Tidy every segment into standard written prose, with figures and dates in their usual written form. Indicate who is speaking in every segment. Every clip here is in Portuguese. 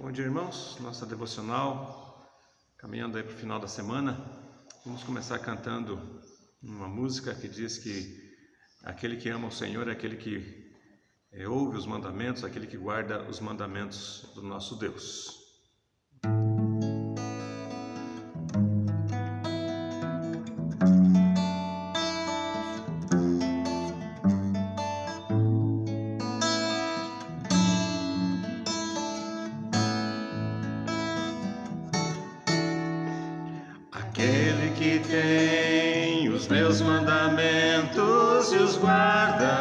Speaker 1: Bom dia, irmãos. Nossa devocional, caminhando aí para o final da semana. Vamos começar cantando uma música que diz que aquele que ama o Senhor é aquele que ouve os mandamentos, aquele que guarda os mandamentos do nosso Deus. Aquele que tem os meus mandamentos e os guarda,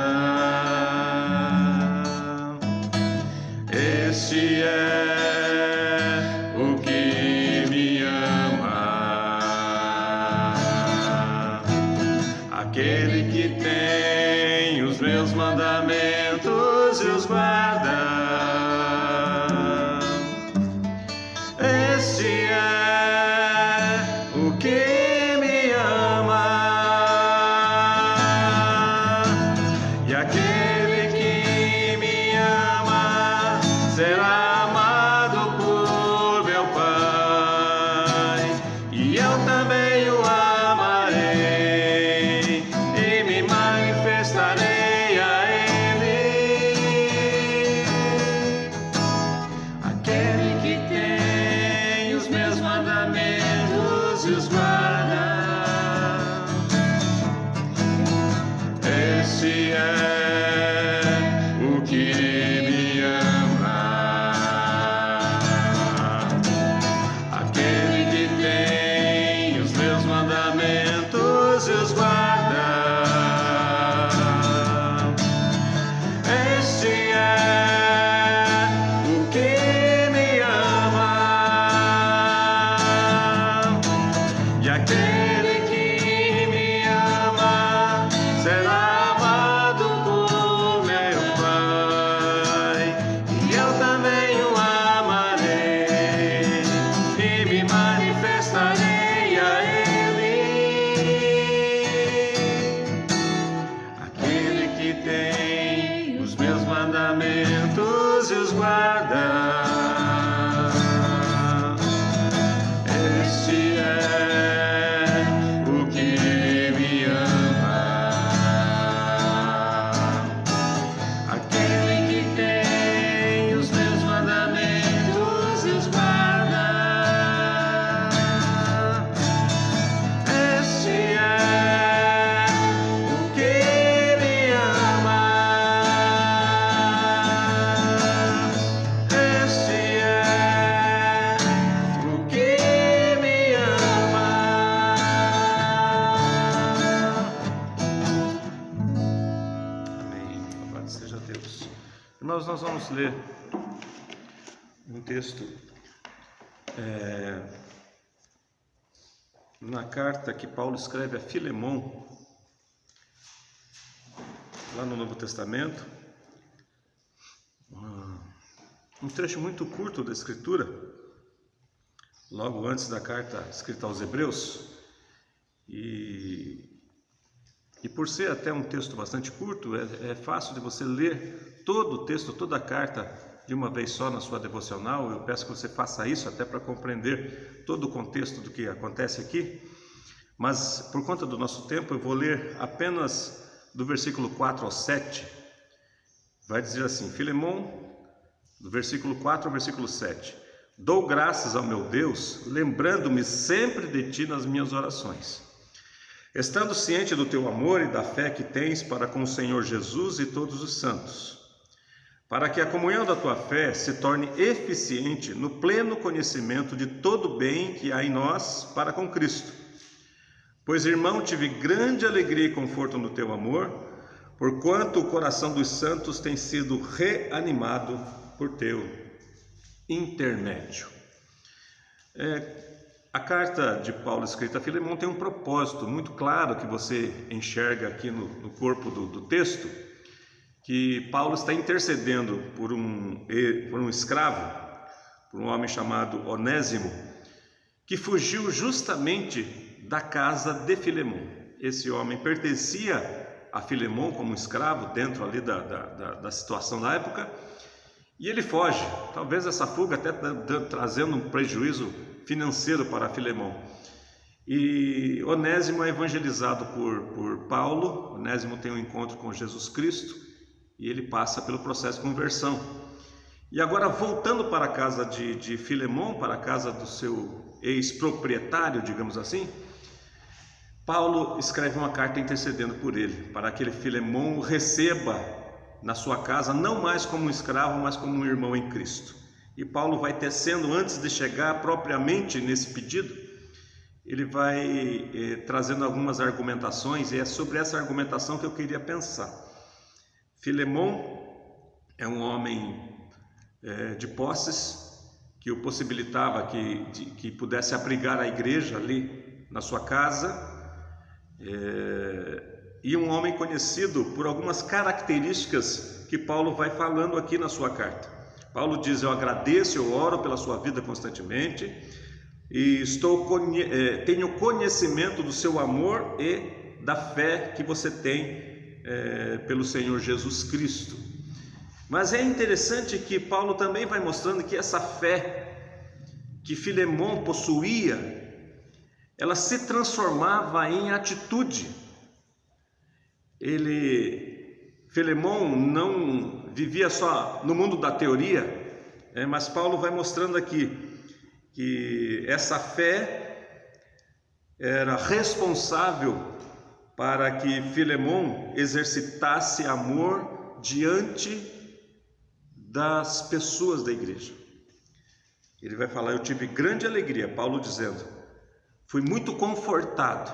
Speaker 1: este é o que me ama. Aquele que tem os meus mandamentos e os guarda, este é o que me ama. E aquele que me ama será amado por meu Pai, e eu também o amarei e me manifestarei a Ele. Aquele que tem os meus mandamentos e os guarda, esse é o que me ama. Aquele que tem os meus mandamentos e os guarda, este é o que me ama. E aquele que me ama será amado por meu Pai, e eu também o amarei e me manifestarei a Ele. Aquele que tem os meus mandamentos e os guarda, este é o que me ama. Aquele que tem os meus mandamentos e os guarda, este é o que me ama. Este é o que me ama. Amém. Louvado seja Deus. Irmãos, nós vamos ler um texto na carta que Paulo escreve a Filemon, lá no Novo Testamento. Um trecho muito curto da Escritura, logo antes da carta escrita aos Hebreus, e por ser até um texto bastante curto, é fácil de você ler todo o texto, toda a carta de uma vez só na sua devocional. Eu peço que você faça isso até para compreender todo o contexto do que acontece aqui, mas por conta do nosso tempo eu vou ler apenas do versículo 4 ao 7. Vai dizer assim: Filemon, do versículo 4 ao versículo 7. Dou graças ao meu Deus, lembrando-me sempre de ti nas minhas orações, estando ciente do teu amor e da fé que tens para com o Senhor Jesus e todos os santos, para que a comunhão da tua fé se torne eficiente no pleno conhecimento de todo o bem que há em nós para com Cristo. Pois, irmão, tive grande alegria e conforto no teu amor, porquanto o coração dos santos tem sido reanimado por teu intermédio. A carta de Paulo escrita a Filemon tem um propósito muito claro que você enxerga aqui no corpo do texto, que Paulo está intercedendo por um escravo, por um homem chamado Onésimo, que fugiu justamente da casa de Filemon. Esse homem pertencia a Filemon como escravo dentro ali da situação da época, E ele foge, talvez essa fuga até trazendo um prejuízo financeiro para Filemão. E Onésimo é evangelizado por Paulo. Onésimo tem um encontro com Jesus Cristo e ele passa pelo processo de conversão. E agora, voltando para a casa de Filemão, para a casa do seu ex-proprietário, digamos assim, Paulo escreve uma carta intercedendo por ele, para que Filemão receba na sua casa, não mais como um escravo, mas como um irmão em Cristo. E Paulo vai tecendo, antes de chegar propriamente nesse pedido, ele vai trazendo algumas argumentações, e é sobre essa argumentação que eu queria pensar. Filemão é um homem de posses, que o possibilitava que pudesse abrigar a igreja ali na sua casa, e um homem conhecido por algumas características que Paulo vai falando aqui na sua carta. Paulo diz: eu agradeço, eu oro pela sua vida constantemente, e tenho conhecimento do seu amor e da fé que você tem pelo Senhor Jesus Cristo. Mas é interessante que Paulo também vai mostrando que essa fé que Filemão possuía, ela se transformava em atitude. Filemão não vivia só no mundo da teoria, mas Paulo vai mostrando aqui que essa fé era responsável para que Filemão exercitasse amor diante das pessoas da igreja. Ele vai falar: eu tive grande alegria, Paulo dizendo, fui muito confortado,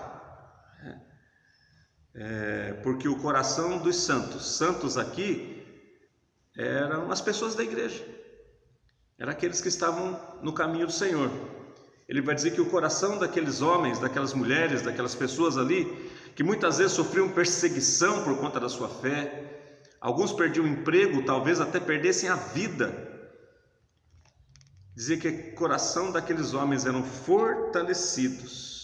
Speaker 1: porque o coração dos santos aqui eram as pessoas da igreja, eram aqueles que estavam no caminho do Senhor. Ele vai dizer que o coração daqueles homens, daquelas mulheres, daquelas pessoas ali, que muitas vezes sofriam perseguição por conta da sua fé, alguns perdiam o emprego, talvez até perdessem a vida, dizia que o coração daqueles homens eram fortalecidos.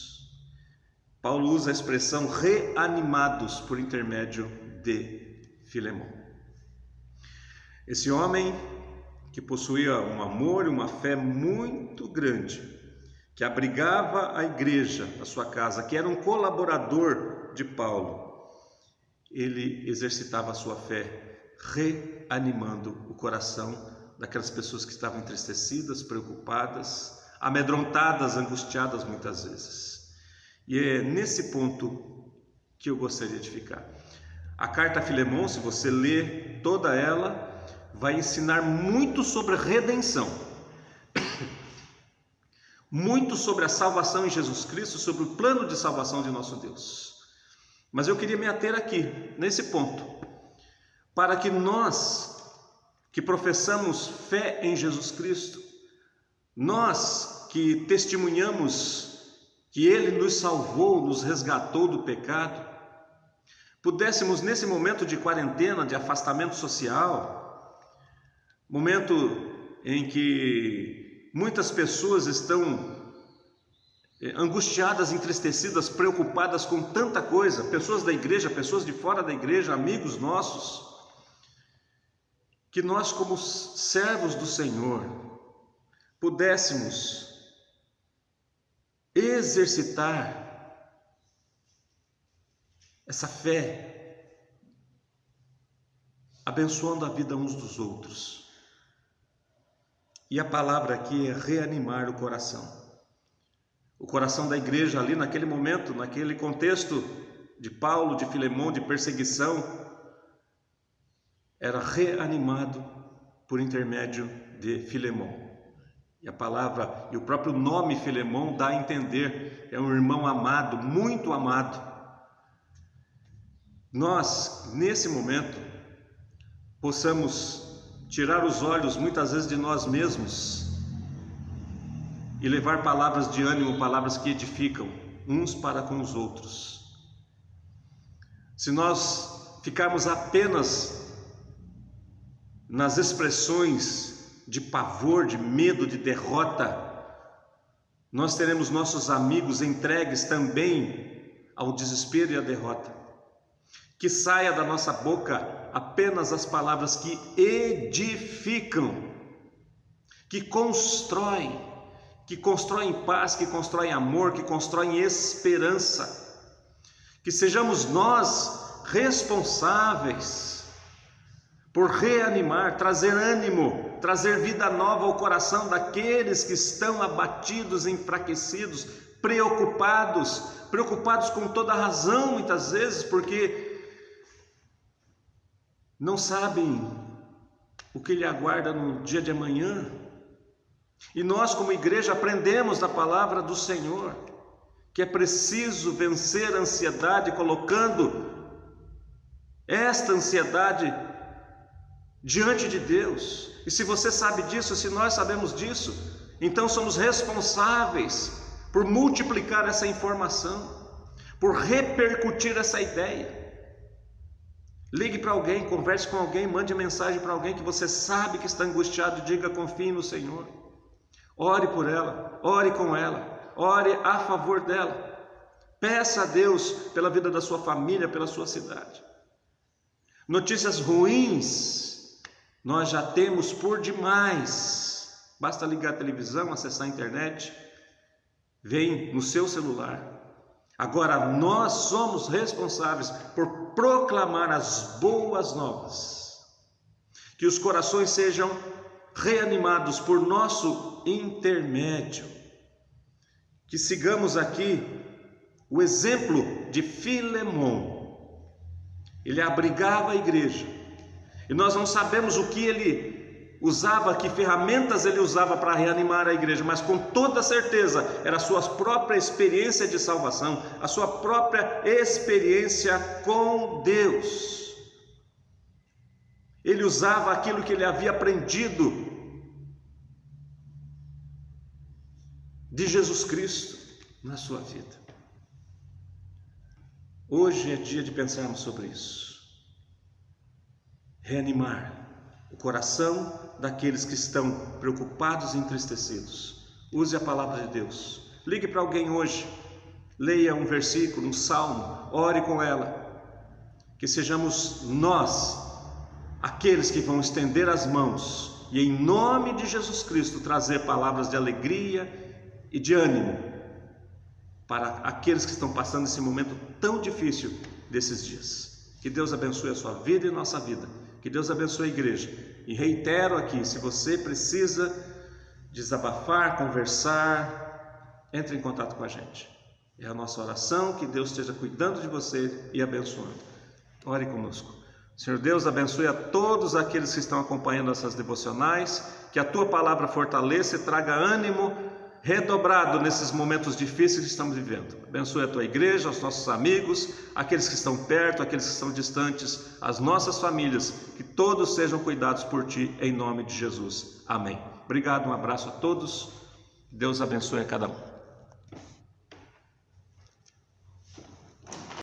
Speaker 1: Paulo usa a expressão reanimados por intermédio de Filemão. Esse homem que possuía um amor e uma fé muito grande, que abrigava a igreja na sua casa, que era um colaborador de Paulo, ele exercitava a sua fé reanimando o coração daquelas pessoas que estavam entristecidas, preocupadas, amedrontadas, angustiadas muitas vezes. E é nesse ponto que eu gostaria de ficar. A carta a Filemão, se você ler toda ela, vai ensinar muito sobre redenção, muito sobre a salvação em Jesus Cristo, sobre o plano de salvação de nosso Deus. Mas eu queria me ater aqui, nesse ponto, para que nós que professamos fé em Jesus Cristo, nós que testemunhamos que Ele nos salvou, nos resgatou do pecado, pudéssemos nesse momento de quarentena, de afastamento social, momento em que muitas pessoas estão angustiadas, entristecidas, preocupadas com tanta coisa, pessoas da igreja, pessoas de fora da igreja, amigos nossos, que nós, como servos do Senhor, pudéssemos exercitar essa fé, abençoando a vida uns dos outros. E a palavra aqui é reanimar o coração. O coração da igreja ali naquele momento, naquele contexto de Paulo, de Filemão, de perseguição, era reanimado por intermédio de Filemão. E a palavra, e o próprio nome Filemão dá a entender, é um irmão amado, muito amado. Nós, nesse momento, possamos tirar os olhos muitas vezes de nós mesmos e levar palavras de ânimo, palavras que edificam uns para com os outros. Se nós ficarmos apenas nas expressões de pavor, de medo, de derrota, nós teremos nossos amigos entregues também ao desespero e à derrota. Que saia da nossa boca apenas as palavras que edificam, que constroem paz, que constroem amor, que constroem esperança. Que sejamos nós responsáveis por reanimar, trazer ânimo, trazer vida nova ao coração daqueles que estão abatidos, enfraquecidos, preocupados com toda a razão muitas vezes, porque não sabem o que lhe aguarda no dia de amanhã. E nós, como igreja, aprendemos da palavra do Senhor que é preciso vencer a ansiedade, colocando esta ansiedade diante de Deus. E se você sabe disso, se nós sabemos disso, então somos responsáveis por multiplicar essa informação, por repercutir essa ideia. Ligue para alguém, converse com alguém, mande mensagem para alguém que você sabe que está angustiado e diga: confie no Senhor. Ore por ela, ore com ela, ore a favor dela. Peça a Deus pela vida da sua família, pela sua cidade. Notícias ruins nós já temos por demais. Basta ligar a televisão, acessar a internet, vem no seu celular. Agora nós somos responsáveis por proclamar as boas novas, que os corações sejam reanimados por nosso intermédio, que sigamos aqui o exemplo de Filemon. Ele abrigava a igreja, e nós não sabemos o que ele usava, que ferramentas ele usava para reanimar a igreja, mas com toda certeza era a sua própria experiência de salvação, a sua própria experiência com Deus. Ele usava aquilo que ele havia aprendido de Jesus Cristo na sua vida. Hoje é dia de pensarmos sobre isso. Reanimar o coração daqueles que estão preocupados e entristecidos. Use a palavra de Deus. Ligue para alguém hoje, leia um versículo, um salmo, ore com ela. Que sejamos nós aqueles que vão estender as mãos e, em nome de Jesus Cristo, trazer palavras de alegria e de ânimo para aqueles que estão passando esse momento tão difícil desses dias. Que Deus abençoe a sua vida e nossa vida. Que Deus abençoe a igreja. E reitero aqui, se você precisa desabafar, conversar, entre em contato com a gente. É a nossa oração, que Deus esteja cuidando de você e abençoando. Ore conosco. Senhor Deus, abençoe a todos aqueles que estão acompanhando essas devocionais, que a Tua palavra fortaleça e traga ânimo redobrado nesses momentos difíceis que estamos vivendo. Abençoe a Tua igreja, os nossos amigos, aqueles que estão perto, aqueles que estão distantes, as nossas famílias, que todos sejam cuidados por Ti, em nome de Jesus. Amém. Obrigado, um abraço a todos. Deus abençoe a cada um.